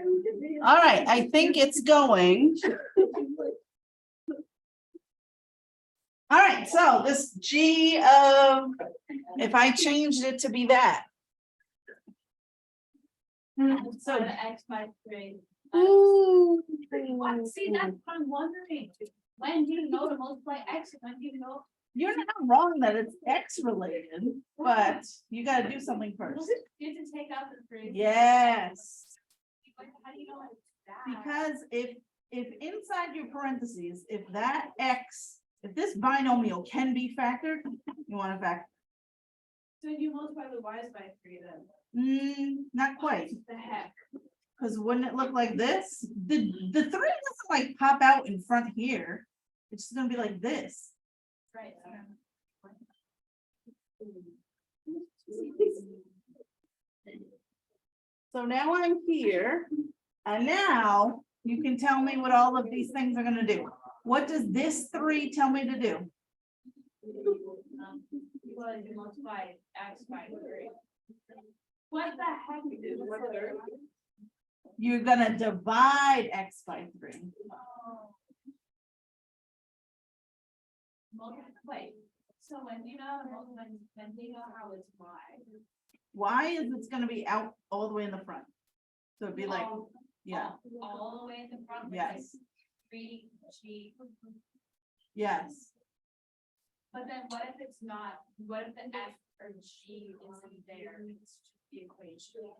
All right, I think it's going. All right, so this G of, if I changed it to be that. So, X by 3. ooh. What? See, that's what I'm wondering. When do you know to multiply X? When do you know? You're not wrong that it's X related, but you gotta do something first. You have to take out the 3. Yes, How do you know it's that? because if inside your parentheses, if that X, if this binomial can be factored, you want to factor. So you multiply the Y's by 3 then? Not quite, What the heck? because wouldn't it look like this? The 3 doesn't like pop out in front here. It's just gonna be like this. Right. So now I'm here, and now you can tell me what all of these things are gonna do. What does this 3 tell me to do? Well, you multiply X by 3. What the heck is this? You're gonna divide X by 3. Wait, so when do you know how it's Y? Why is it's gonna be out all the way in the front? So it'd be like, All- yeah, All the way in the front. Yes. 3 G, yes. but then what if it's not, what if the F or G isn't there, it's just the equation?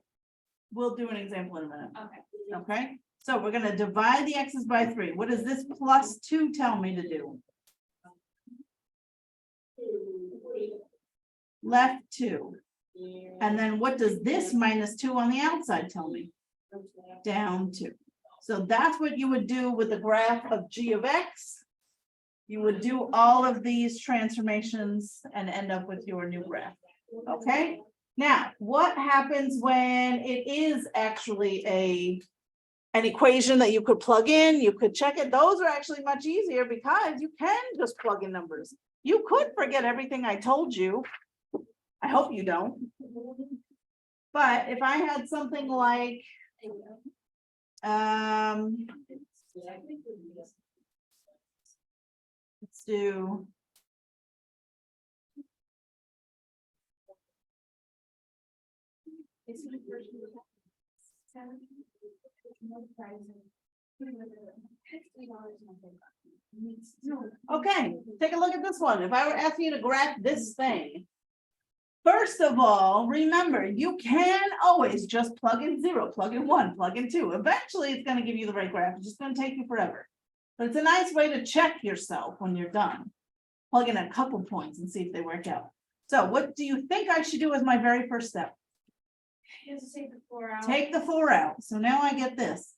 We'll do an example in a minute, Okay. okay? So we're gonna divide the X's by 3. What does this plus 2 tell me to do? Left 2. And then what does this minus 2 on the outside tell me? Down 2. So that's what you would do with the graph of G of X. You would do all of these transformations and end up with your new graph, okay? Now, what happens when it is actually an equation that you could plug in, you could check it? Those are actually much easier because you can just plug in numbers. You could forget everything I told you. I hope you don't. But if I had something like, let's do. Okay, take a look at this one. If I were asking you to graph this thing. First of all, remember, you can always just plug in 0, plug in 1, plug in 2. Eventually, it's going to give you the right graph. It's just going to take you forever. But it's a nice way to check yourself when you're done. Plug in a couple points and see if they work out. So what do you think I should do as my very first step? You have to take the 4 out. Take the 4 out. So now I get this.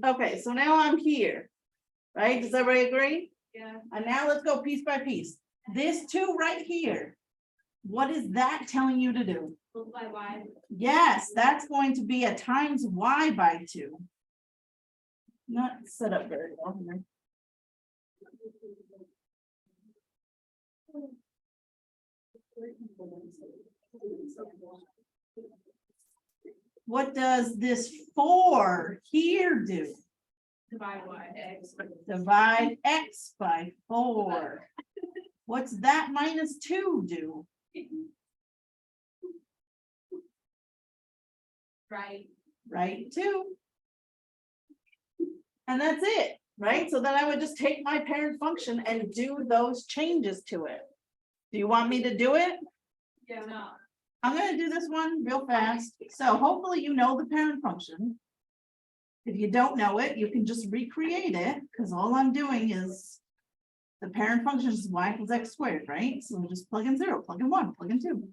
Okay, so now I'm here, right? Does everybody agree? Yeah. And now let's go piece by piece. This 2 right here, what is that telling you to do? Multiply Y. Yes, that's going to be a times Y by 2. Not set up very well here. What does this 4 here do? Divide Y, X. Divide X by 4. What's that minus 2 do? Right. Right, 2. And that's it, right? So then I would just take my parent function and do those changes to it. Do you want me to do it? Yeah. No. I'm gonna do this one real fast. So hopefully you know the parent function. If you don't know it, you can just recreate it, because all I'm doing is the parent function is y equals x squared, right? So we just plug in 0, plug in 1, plug in 2.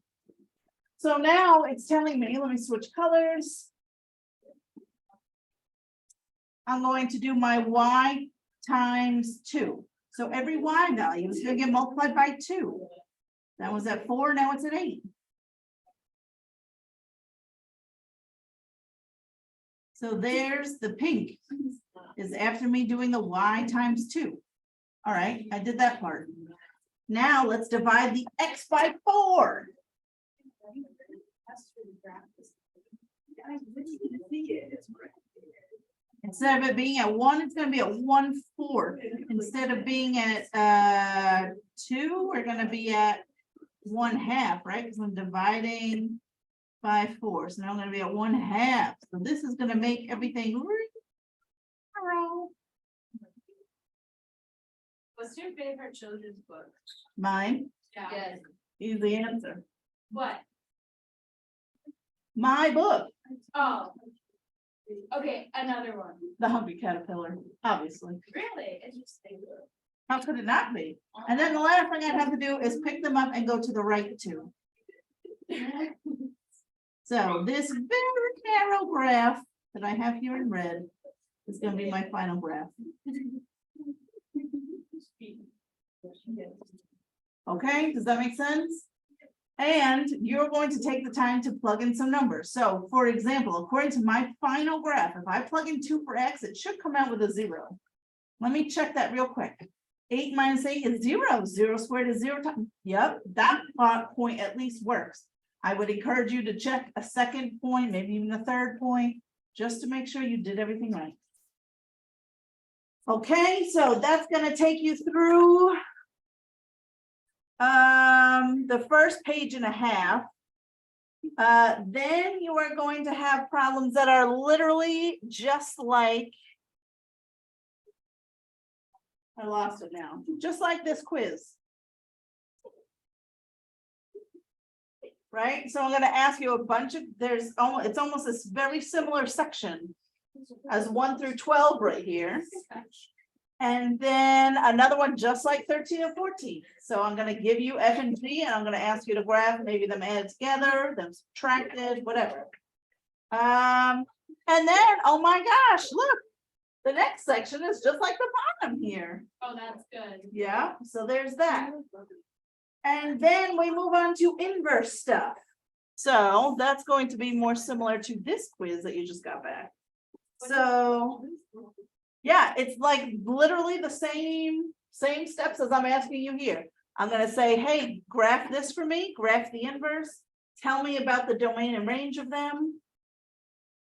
So now it's telling me, let me switch colors. I'm going to do my y times 2. So every y value is going to get multiplied by 2. That was at 4, now it's at 8. So there's the pink is after me doing the y times 2. All right, I did that part. Now let's divide the x by 4. Instead of it being at 1, it's gonna be at 1/4. Instead of being at 2, we're gonna be at 1/2, right? Because I'm dividing by 4. So now I'm gonna be at 1/2. So this is gonna make everything. What's your favorite children's book? Mine, Yeah. easy answer. What? My book, Oh. Okay, another one. The Hungry Caterpillar, obviously. Really interesting. How could it not be? And then the last thing I'd have to do is pick them up and go to the right two. So this very narrow graph that I have here in red is gonna be my final graph. Okay, does that make sense? And you're going to take the time to plug in some numbers. So for example, according to my final graph, if I plug in 2 for x, it should come out with a 0. Let me check that real quick. 8 minus 8 is 0. 0 squared is 0 times. Yep, that point at least works. I would encourage you to check a second point, maybe even a third point, just to make sure you did everything right. Okay, so that's gonna take you through the first page and a half. Then you are going to have problems that are literally just like, I lost it now, just like this quiz. Right, so I'm gonna ask you a bunch of, it's almost this very similar section as 1 through 12 right here. And then another one just like 13 and 14. So I'm gonna give you F and G and I'm gonna ask you to graph maybe them added together, them subtracted, whatever. And then, oh my gosh, look, the next section is just like the bottom here. Oh, that's good. Yeah, so there's that. And then we move on to inverse stuff. So that's going to be more similar to this quiz that you just got back. So yeah, it's like literally the same steps as I'm asking you here. I'm gonna say, hey, graph this for me, graph the inverse, tell me about the domain and range of them.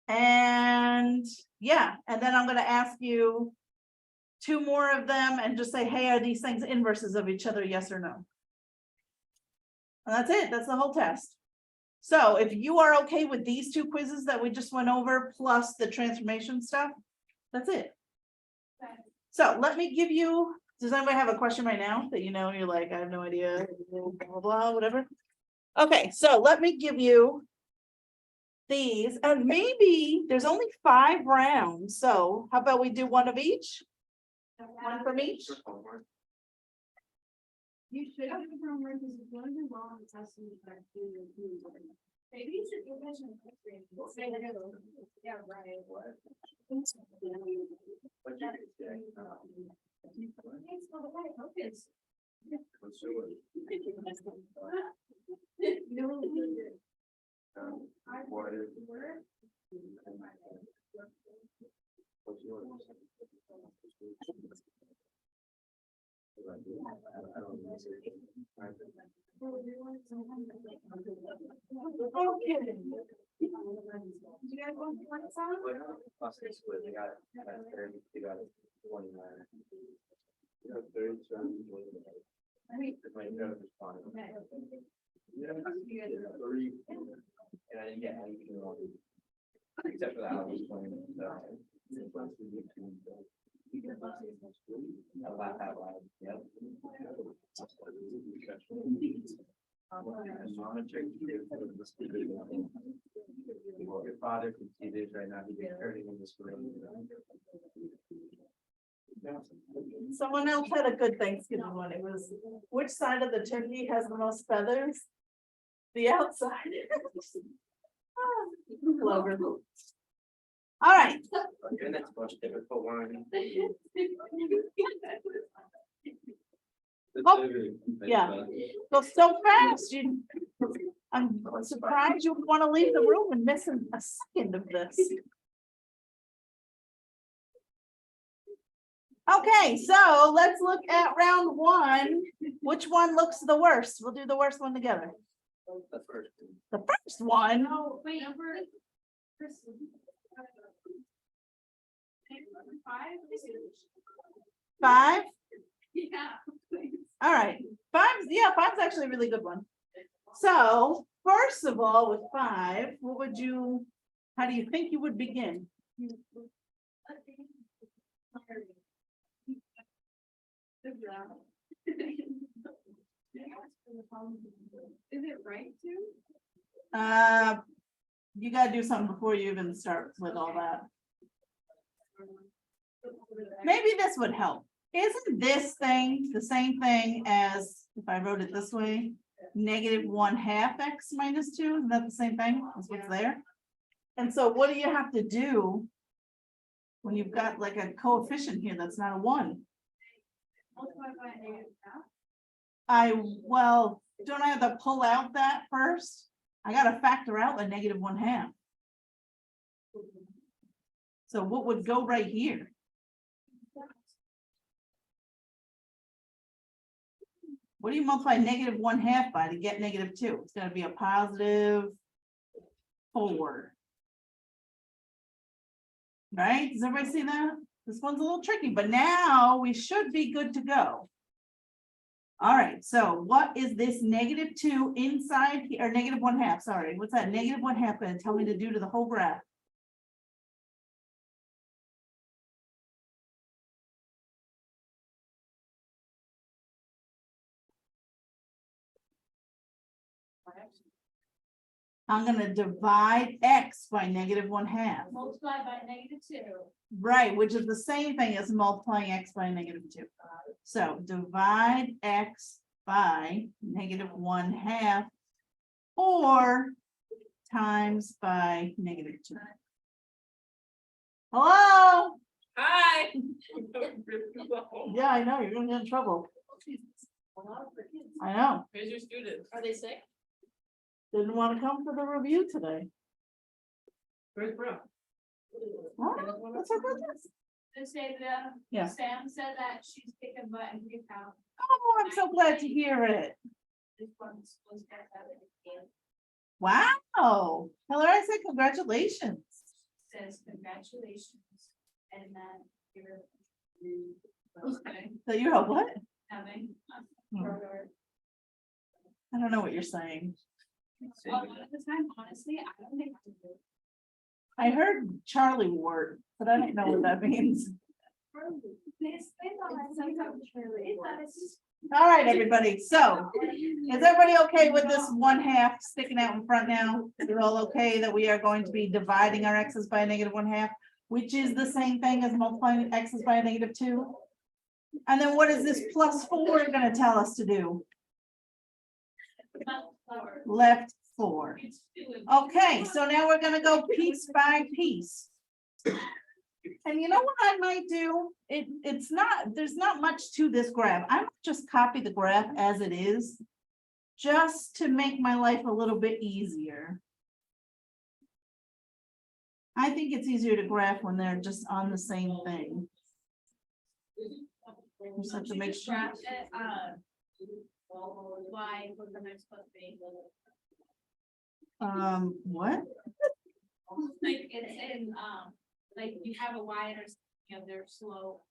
And yeah, and then I'm gonna ask you 2 more of them and just say, hey, are these things inverses of each other, yes or no? And that's it, that's the whole test. So if you are okay with these 2 quizzes that we just went over, plus the transformation stuff, that's it. So let me give you, does anybody have a question right now that you know, you're like, I have no idea, blah, blah, blah, whatever? Okay, so let me give you these, and maybe there's only 5 rounds, so how about we do 1 of each? 1 from each? You should have a homework because it's going to be long testing. Maybe you should give us an experience. Yeah, right. What? Okay. You guys want to play some? Except for that, I was playing, I'll laugh out loud, yep. Your father can see this right now, he's hurting in this room. Someone else had a good Thanksgiving one. It was, which side of the turkey has the most feathers? The outside. Clever. All right. And that's much difficult one. Oh, yeah. Go so fast. I'm surprised you would want to leave the room and miss a second of this. Okay, so let's look at round 1. Which one looks the worst? We'll do the worst one together. The first. The first one, No, wait, number. Five? 5. Yeah. All right, 5's, yeah, 5's actually a really good one. So first of all, with 5, what would you, how do you think you would begin? Is it right to? You gotta do something before you even start with all that. Maybe this would help. Isn't this thing the same thing as, if I wrote it this way, -1/2 x minus 2? Isn't that the same thing as what's there? And so what do you have to do when you've got like a coefficient here that's not a 1? Multiply by negative half. Well, don't I have to pull out that first? I gotta factor out the -1/2. So what would go right here? What do you multiply -1/2 by to get -2? It's gonna be a +4. Right? Does everybody see that? This one's a little tricky, but now we should be good to go. All right, so what is this -2 inside here, or -1/2, sorry, what's that -1/2 gonna tell me to do to the whole graph? I'm gonna divide x by -1/2. Multiply by -2. Right, which is the same thing as multiplying x by -2. So divide x by -1/2 or times by -2. Hello? Hi. Yeah, I know, you're gonna get in trouble. I know, Where's your students? Are they sick? didn't want to come for the review today. Where's Brooke? Oh, that's our business. They say that. Yeah. Sam said that she's kicking butt and we found Oh, I'm so glad to hear it. this one's supposed to have it. Wow. Tell her I said congratulations. Says congratulations. And then you're. Okay, So you're a what? having. Hmm. I don't know what you're saying. A lot of the time, honestly, I don't think. I do. I heard Charlie ward, but I don't know what that means. All right, everybody. So is everybody okay with this 1/2 sticking out in front now? You're all okay that we are going to be dividing our x's by a -1/2, which is the same thing as multiplying x's by a -2? And then what is this +4 gonna tell us to do? Left 4. Okay, so now we're gonna go piece by piece. And you know what I might do? It's not, there's not much to this graph. I might just copy the graph as it is, just to make my life a little bit easier. I think it's easier to graph when they're just on the same thing. Just have to make sure. Why, what the next supposed to be? What? Like it's in, like you have a y and you know, their slope.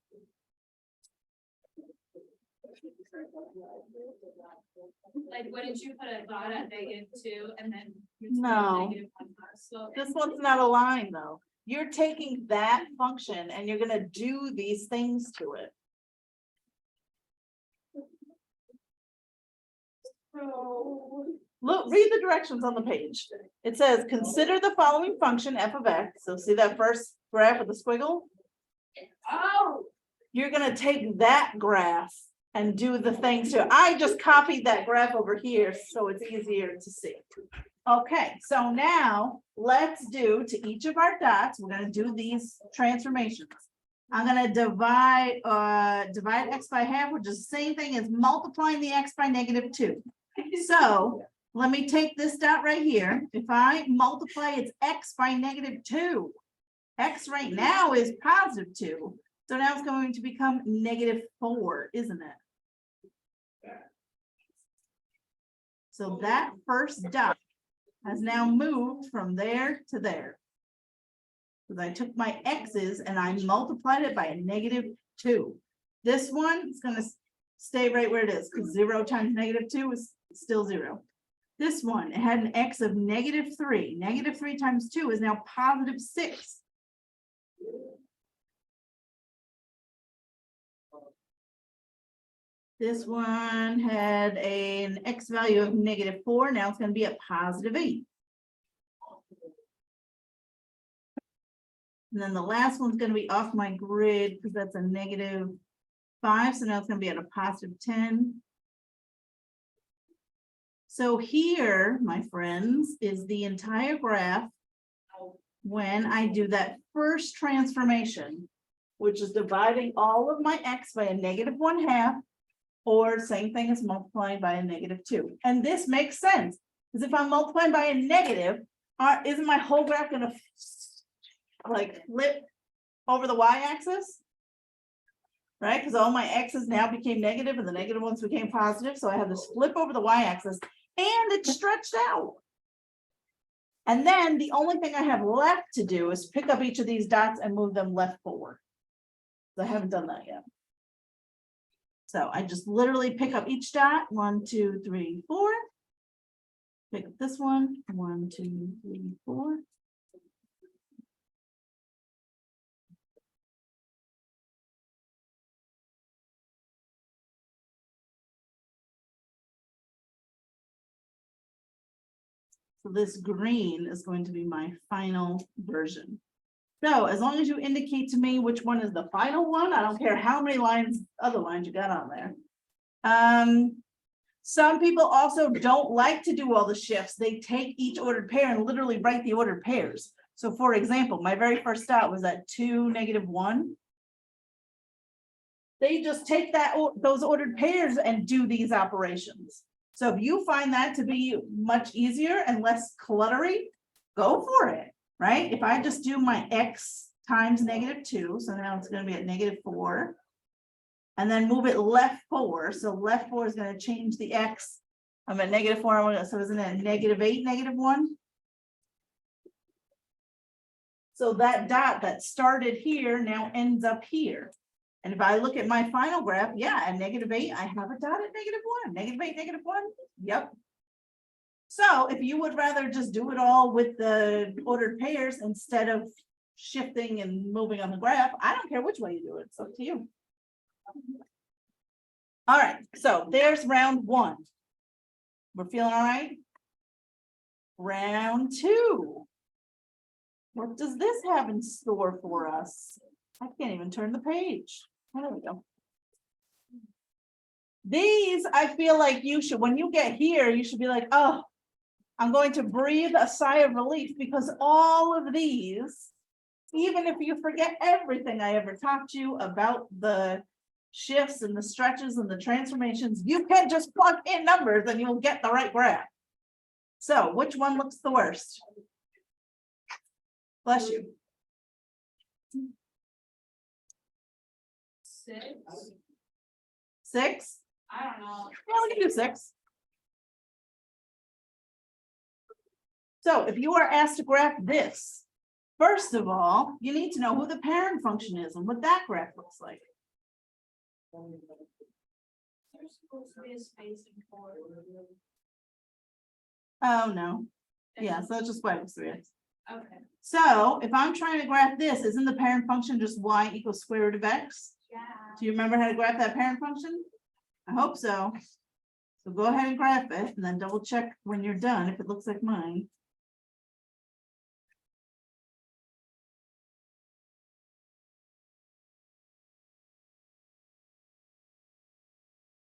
Like, wouldn't you put a dot at -2 and then? No. -1 slope? This one's not a line though. You're taking that function and you're gonna do these things to it. Look, read the directions on the page. It says, consider the following function f of x. So see that first graph with the squiggle? Oh, You're gonna take that graph and do the things to, I just copied that graph over here, so it's easier to see. Okay, so now let's do to each of our dots, we're gonna do these transformations. I'm gonna divide x by half, which is the same thing as multiplying the x by -2. So let me take this dot right here. If I multiply its x by -2, x right now is +2. So now it's going to become -4, isn't it? So that first dot has now moved from there to there. Because I took my x's and I multiplied it by a -2. This one is gonna stay right where it is, because 0 times -2 is still 0. This one, it had an x of -3. -3 times 2 is now +6. This one had an x value of -4. Now it's going to be a +8. And then the last one's going to be off my grid because that's a -5. So now it's going to be at a +10. So here, my friends, is the entire graph when I do that first transformation, which is dividing all of my x by a -1/2, or same thing as multiplying by a -2. And this makes sense, because if I'm multiplying by a negative, isn't my whole graph gonna like flip over the y-axis? Right, because all my x's now became negative and the negative ones became positive, so I have this flip over the y-axis and it's stretched out. And then the only thing I have left to do is pick up each of these dots and move them left forward. So I haven't done that yet. So I just literally pick up each dot, 1, 2, 3, 4. Pick up this one, 1, 2, 3, 4. So this green is going to be my final version. So as long as you indicate to me which one is the final one, I don't care how many other lines you got on there. Some people also don't like to do all the shifts. They take each ordered pair and literally write the ordered pairs. So for example, my very first dot was at 2, -1. They just take those ordered pairs and do these operations. So if you find that to be much easier and less cluttery, go for it, right? If I just do my x times -2, so now it's going to be at -4, and then move it left 4. So left 4 is going to change the x. I'm at -4, so isn't it -8, -1? So that dot that started here now ends up here. And if I look at my final graph, yeah, at -8, I have a dot at -1, -8, -1. Yep. So if you would rather just do it all with the ordered pairs instead of shifting and moving on the graph, I don't care which way you do it. It's up to you. All right, so there's round 1. We're feeling all right. Round 2. What does this have in store for us? I can't even turn the page. There we go. These, I feel like you should, when you get here, you should be like, oh, I'm going to breathe a sigh of relief, because all of these, even if you forget everything I ever taught you about the shifts and the stretches and the transformations, you can just plug in numbers and you'll get the right graph. So which one looks the worst? Bless you. 6. 6? I don't know. Yeah, we can do 6. So if you are asked to graph this, first of all, you need to know who the parent function is and what that graph looks like. There's supposed to be a spacing for it. Oh, no. Yeah, so that's just y equals 3x. Okay. So if I'm trying to graph this, isn't the parent function just y equals square root of x? Yeah. Do you remember how to graph that parent function? I hope so. So go ahead and graph it and then double check when you're done if it looks like mine.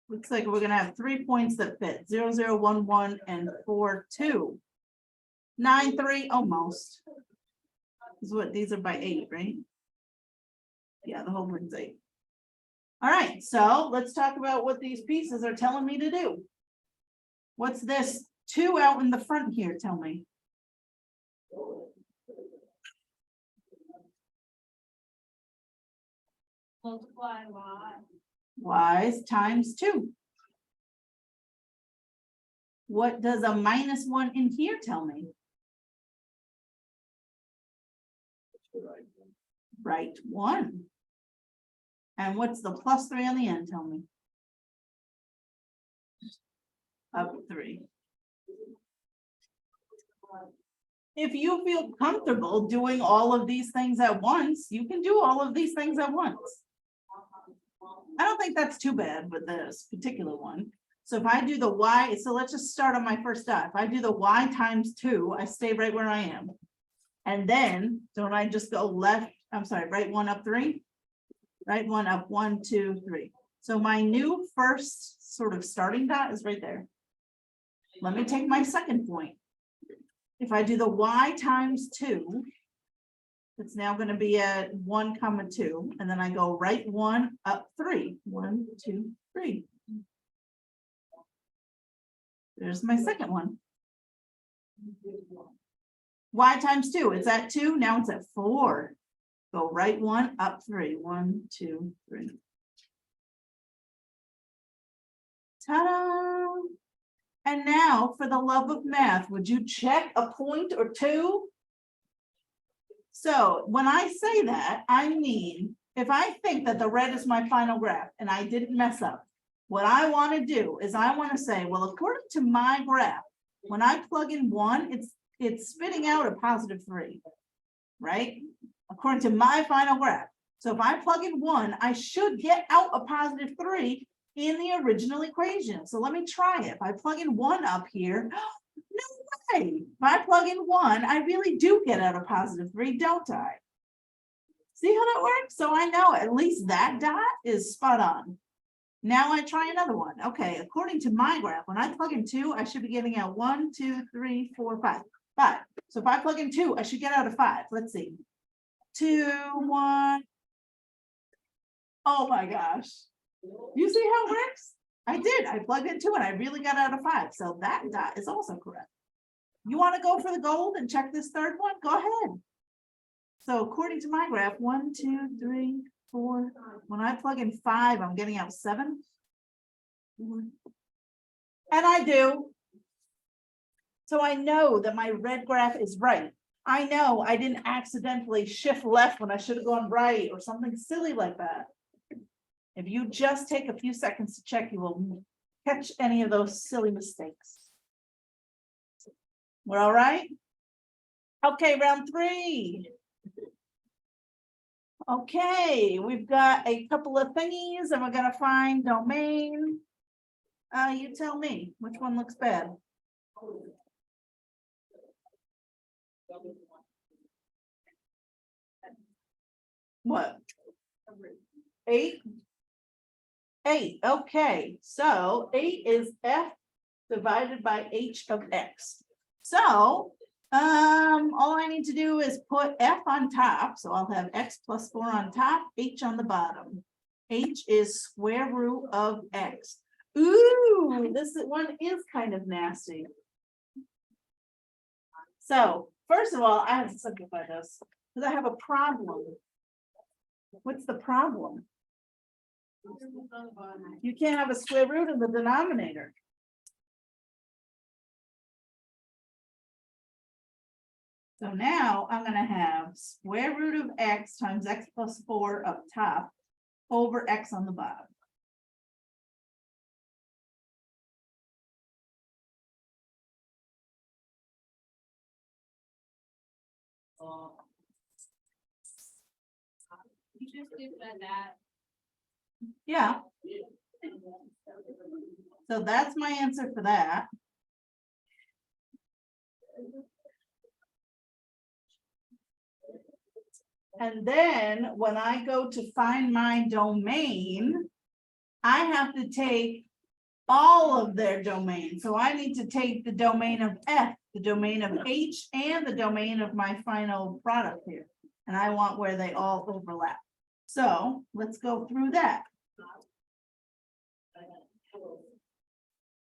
Looks like we're gonna have 3 points that fit 0, 0, 1, 1, and 4, 2. 9, 3, almost. Is what these are by 8, right? Yeah, the whole thing's 8. All right, so let's talk about what these pieces are telling me to do. What's this 2 out in the front here? Tell me. Multiply y. Y's times 2. What does a -1 in here tell me? Right, 1. And what's the +3 on the end, tell me? Up 3. If you feel comfortable doing all of these things at once, you can do all of these things at once. I don't think that's too bad with this particular one. So if I do the y, so let's just start on my first dot. If I do the y times 2, I stay right where I am. And then, don't I just go left, I'm sorry, right 1 up 3? Right 1 up 1, 2, 3. So my new first sort of starting dot is right there. Let me take my second point. If I do the y times 2, it's now going to be at 1, 2, and then I go right 1 up 3. 1, 2, 3. There's my second one. Y times 2, it's at 2, now it's at 4. Go right 1 up 3. 1, 2, 3. Ta-da! And now, for the love of math, would you check a point or two? So when I say that, I mean, if I think that the red is my final graph and I didn't mess up, what I want to do is I want to say, well, according to my graph, when I plug in 1, it's spitting out a +3, right? According to my final graph. So if I plug in 1, I should get out a +3 in the original equation. So let me try it. If I plug in 1 up here, no way. If I plug in 1, I really do get out a +3, don't I? See how that works? So I know at least that dot is spot on. Now I try another one. Okay, according to my graph, when I plug in 2, I should be getting out 1, 2, 3, 4, 5. 5. So if I plug in 2, I should get out a 5. Let's see. 2, 1. Oh my gosh. You see how it works? I did. I plugged in 2 and I really got out a 5. So that dot is also correct. You want to go for the gold and check this third one? Go ahead. So according to my graph, 1, 2, 3, 4. When I plug in 5, I'm getting out 7. And I do. So I know that my red graph is right. I know I didn't accidentally shift left when I should have gone right or something silly like that. If you just take a few seconds to check, you will catch any of those silly mistakes. We're all right? Okay, round 3. Okay, we've got a couple of thingies and we're gonna find domain. You tell me, which one looks bad? What? 8? 8, okay, so 8 is f divided by h of x. So, all I need to do is put f on top, so I'll have x plus 4 on top, h on the bottom. H is square root of x. Ooh, this one is kind of nasty. So, first of all, I have to simplify this, because I have a problem. What's the problem? You can't have a square root in the denominator. So now I'm going to have square root of x times x plus 4 up top over x on the bottom. You just did that. Yeah. So that's my answer for that. And then when I go to find my domain, I have to take all of their domain. So I need to take the domain of F, the domain of H, and the domain of my final product here. And I want where they all overlap. So let's go through that.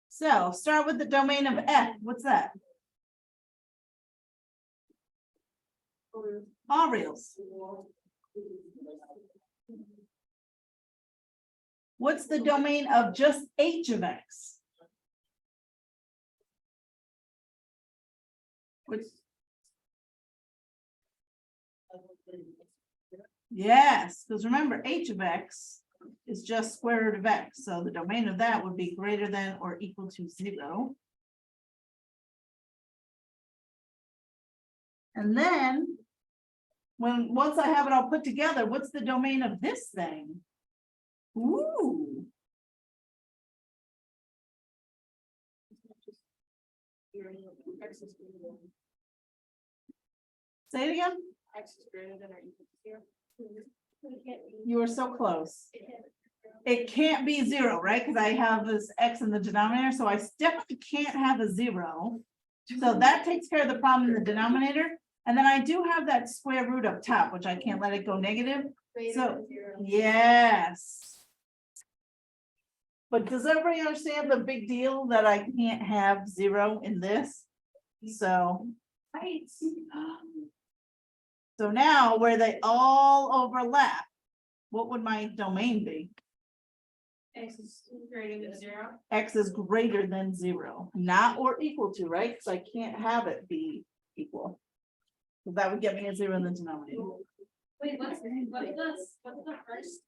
So start with the domain of F. What's that? All reals. What's the domain of just h of x? Which, yes, because remember, h of x is just square root of x, so the domain of that would be greater than or equal to 0. And then, once I have it all put together, what's the domain of this thing? Ooh, say it again. X is greater than or equal to 0. You were so close. It can't be 0, right? Because I have this x in the denominator, so I definitely can't have a 0. So that takes care of the problem in the denominator. And then I do have that square root up top, which I can't let it go negative. So, yes. But does everybody understand the big deal that I can't have 0 in this? So. So now where they all overlap, what would my domain be? X is greater than 0. X is greater than 0, not or equal to, right? Because I can't have it be equal. So that would get me a 0 in the denominator. Wait, what's the first?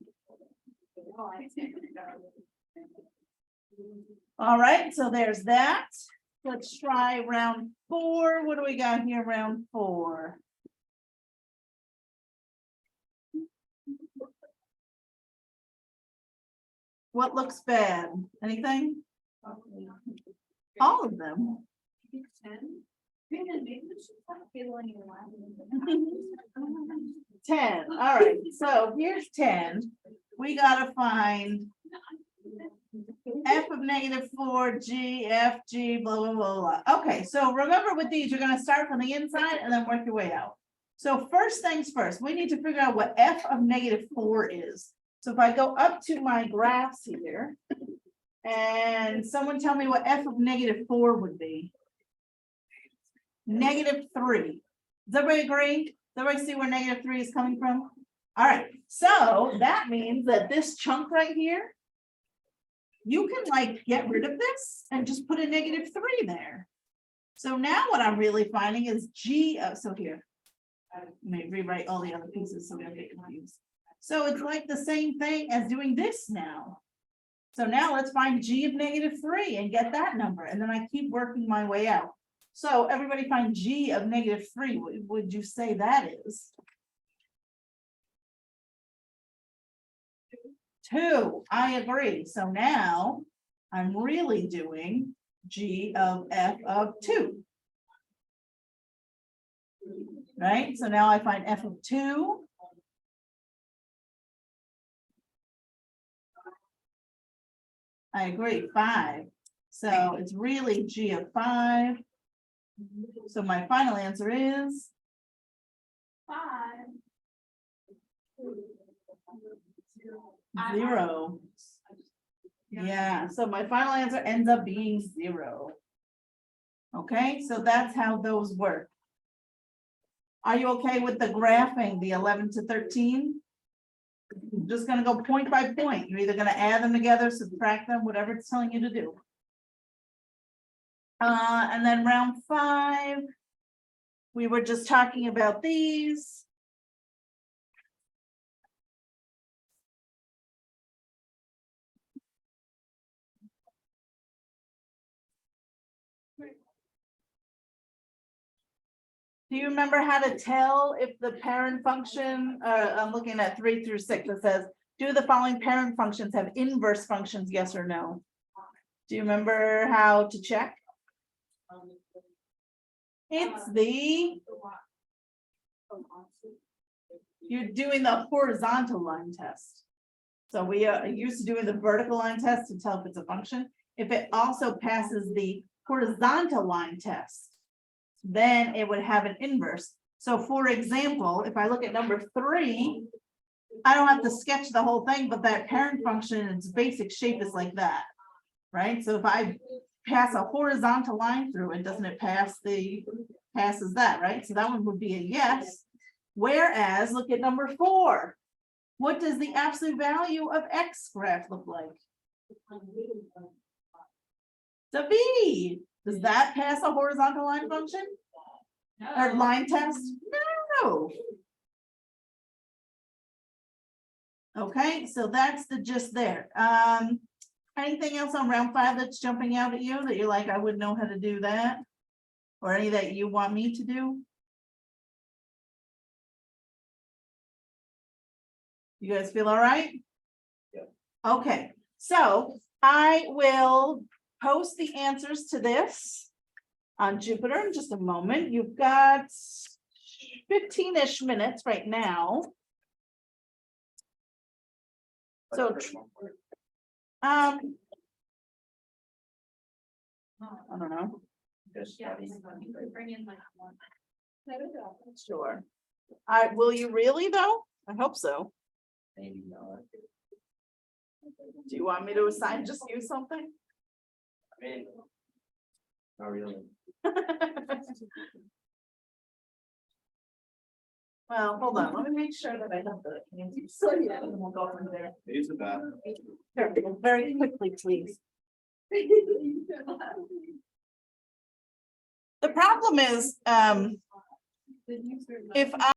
All right, so there's that. Let's try round 4. What do we got here, round 4? What looks bad? Anything? All of them. 10. All right, so here's 10. We gotta find f of -4, g, f, g, blah, blah, blah, blah. Okay, so remember with these, you're gonna start from the inside and then work your way out. So first things first, we need to figure out what f of -4 is. So if I go up to my graphs here, and someone tell me what f of -4 would be. -3. Does everybody agree? Does everybody see where -3 is coming from? All right, so that means that this chunk right here, you can like get rid of this and just put a -3 there. So now what I'm really finding is g of, so here. Let me rewrite all the other pieces so we don't get confused. So it's like the same thing as doing this now. So now let's find g of -3 and get that number, and then I keep working my way out. So everybody find g of -3. What would you say that is? 2. I agree. So now I'm really doing g of f of 2. Right? So now I find f of 2. I agree, 5. So it's really g of 5. So my final answer is 5. 0. Yeah, so my final answer ends up being 0. Okay, so that's how those work. Are you okay with the graphing, the 11 to 13? I'm just gonna go point by point. You're either gonna add them together, subtract them, whatever it's telling you to do. And then round 5, we were just talking about these. Do you remember how to tell if the parent function, I'm looking at 3 through 6, it says, do the following parent functions have inverse functions, yes or no? Do you remember how to check? It's you're doing the horizontal line test. So we are used to doing the vertical line test to tell if it's a function. If it also passes the horizontal line test, then it would have an inverse. So for example, if I look at number 3, I don't have to sketch the whole thing, but that parent function, its basic shape is like that, right? So if I pass a horizontal line through it, doesn't it passes that, right? So that one would be a yes. Whereas, look at number 4. What does the absolute value of x graph look like? The B. Does that pass a horizontal line function? or line test? No. Okay, so that's the gist there. Anything else on round 5 that's jumping out at you that you're like, I wouldn't know how to do that? Or any that you want me to do? You guys feel all right? Yeah. Okay, so I will post the answers to this on Jupiter in just a moment. You've got 15-ish minutes right now. So, I don't know. Just Yeah. study. Bring in like one. Sure. Will you really though? I hope so. Maybe not. Do you want me to assign just you something? I mean. Not really. Well, hold on, let me make sure that I have the. So yeah, and we'll go from there. Use the bathroom. Very quickly, please. The problem is, if